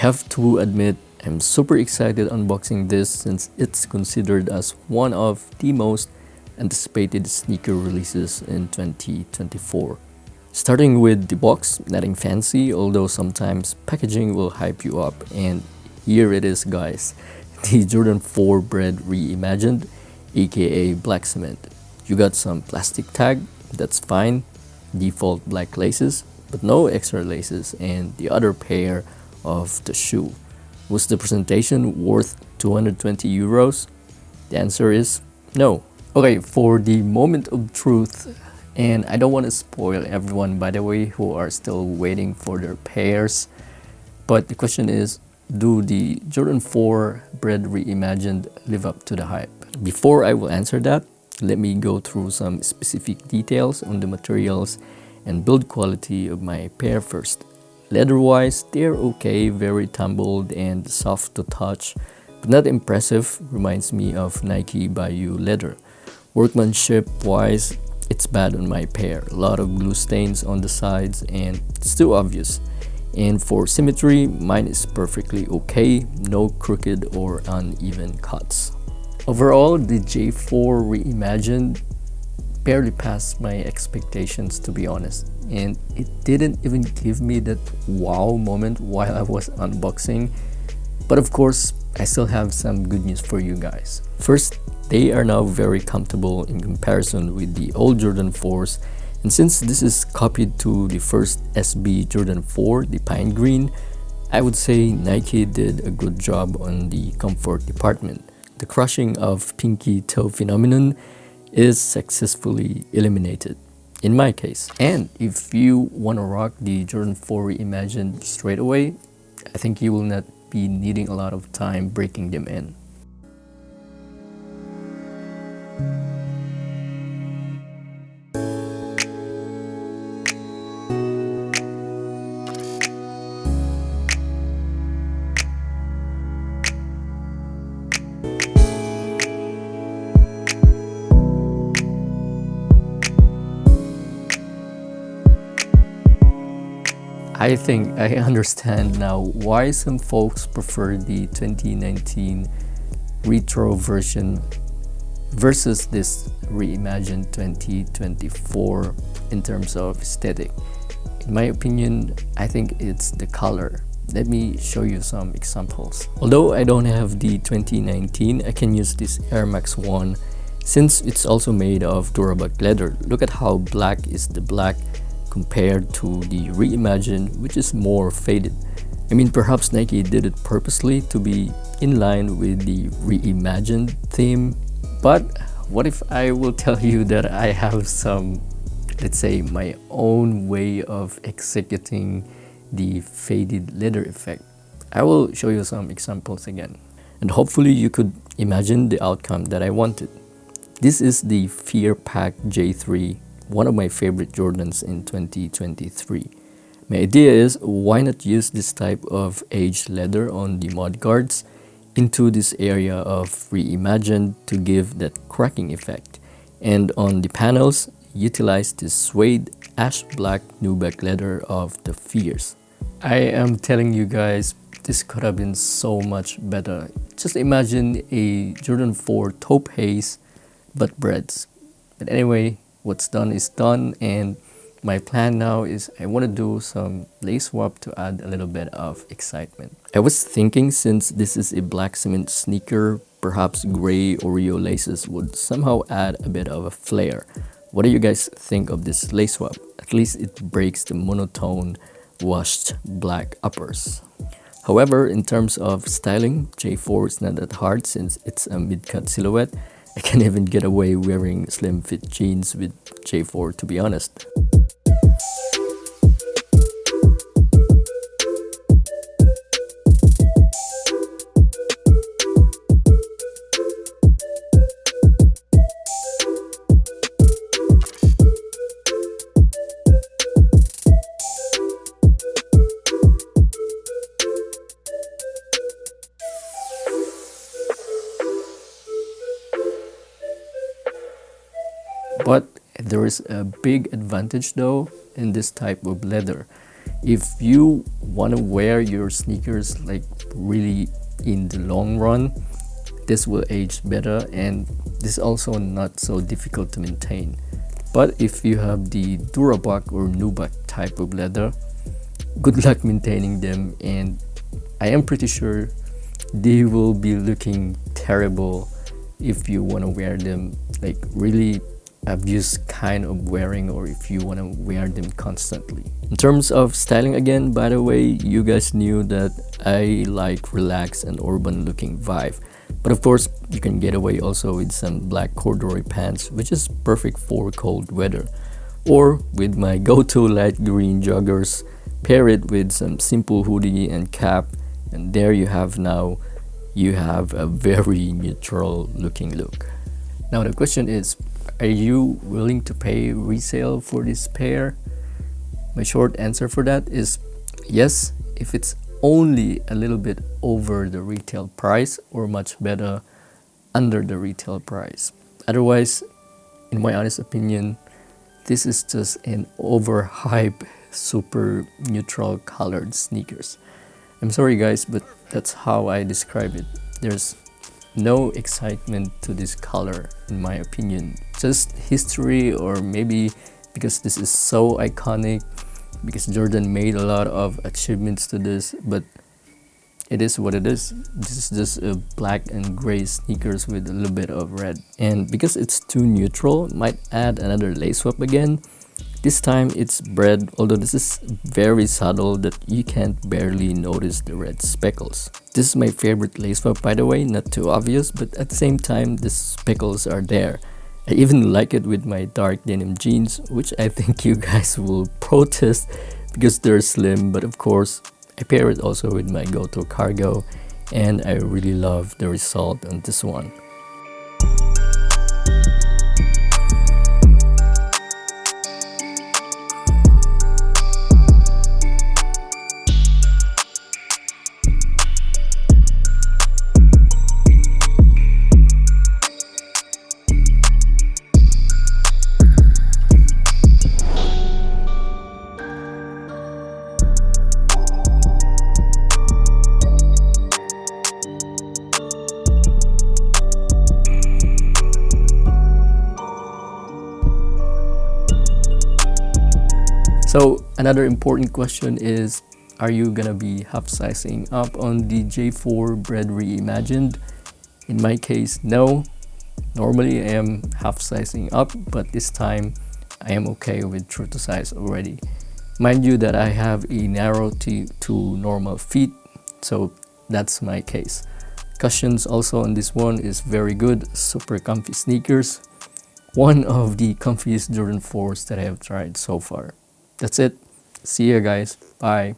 have to admit, I'm super excited unboxing this since it's considered as one of the most anticipated sneaker releases in 2024. Starting with the box, nothing fancy, although sometimes packaging will hype you up, and here it is guys, the Jordan 4 BRED Reimagined, aka Black Cement. You got some plastic tag, that's fine, default black laces, but no extra laces, and the other pair of the shoe. Was the presentation worth 220 euros? The answer is no. Okay, for the moment of truth, and I don't want to spoil everyone by the way who are still waiting for their pairs, but the question is, do the Jordan 4 BRED Reimagined live up to the hype? Before I will answer that, let me go through some specific details on the materials and build quality of my pair first. Leather-wise, they're okay, very tumbled and soft to touch, but not impressive. Reminds me of Nike Bayou leather. Workmanship-wise, it's bad on my pair. A lot of glue stains on the sides and it's too obvious. And for symmetry, mine is perfectly okay, no crooked or uneven cuts. Overall, the J4 Reimagined barely passed my expectations, to be honest, and it didn't even give me that wow moment while I was unboxing. But of course, I still have some good news for you guys. First, they are now very comfortable in comparison with the old Jordan 4s, and since this is copied to the first SB Jordan 4, the pine green, I would say Nike did a good job on the comfort department. The crushing of pinky toe phenomenon is successfully eliminated in my case. And if you want to rock the Jordan 4 Reimagined straight away, I think you will not be needing a lot of time breaking them in. I think I understand now why some folks prefer the 2019 retro version versus this reimagined 2024 in terms of aesthetic. In my opinion, I think it's the color. Let me show you some examples. Although I don't have the 2019, I can use this Air Max 1 since it's also made of Durabuck leather. Look at how black is the black compared to the Reimagined, which is more faded. I mean, perhaps Nike did it purposely to be in line with the Reimagined theme, but what if I will tell you that I have some, let's say, my own way of executing the faded leather effect? I will show you some examples again, and hopefully you could imagine the outcome that I wanted. This is the Fear Pack J3, one of my favorite Jordans in 2023. My idea is, why not use this type of aged leather on the mudguards into this area of Reimagined to give that cracking effect, and on the panels utilize this suede ash black nubuck leather of the Fears. I am telling you guys, this could have been so much better. Just imagine a Jordan 4 taupe haze but breads. But anyway, what's done is done, and my plan now is I want to do some lace swap to add a little bit of excitement. I was thinking, since this is a black cement sneaker, perhaps gray Oreo laces would somehow add a bit of a flair. What do you guys think of this lace swap? At least it breaks the monotone washed black uppers. However, in terms of styling, J4 is not that hard since it's a mid-cut silhouette. I can even get away wearing slim fit jeans with J4, to be honest. But there is a big advantage though in this type of leather. If you want to wear your sneakers like really in the long run, this will age better, and this is also not so difficult to maintain. But if you have the Durabuck or Nubuck type of leather, good luck maintaining them, and I am pretty sure they will be looking terrible if you want to wear them like really abuse kind of wearing, or if you want to wear them constantly. In terms of styling again, by the way, you guys knew that I like relaxed and urban looking vibe, but of course you can get away also with some black corduroy pants, which is perfect for cold weather, or with my go-to light green joggers, pair it with some simple hoodie and cap, and there you have now, you have a very neutral looking look. Now the question is, are you willing to pay resale for this pair? My short answer for that is yes, if it's only a little bit over the retail price, or much better, under the retail price. Otherwise, in my honest opinion, this is just an overhyped, super neutral colored sneakers. I'm sorry guys, but that's how I describe it. There's no excitement to this color in my opinion. Just history, or maybe because this is so iconic, because Jordan made a lot of achievements to this, but it is what it is. This is just a black and gray sneakers with a little bit of red, and because it's too neutral, might add another lace swap again. This time it's BRED, although this is very subtle that you can't barely notice the red speckles. This is my favorite lace swap, by the way, not too obvious, but at the same time the speckles are there. I even like it with my dark denim jeans, which I think you guys will protest because they're slim, but of course I pair it also with my go-to cargo, and I really love the result on this one. So another important question is, are you gonna be half sizing up on the J4 BRED Reimagined? In my case, no. Normally I am half sizing up, but this time I am okay with true to size already. Mind you that I have a narrow to normal feet, so that's my case. Cushions also on this one is very good, super comfy sneakers. One of the comfiest Jordan 4s that I have tried so far. That's it. See you guys. Bye.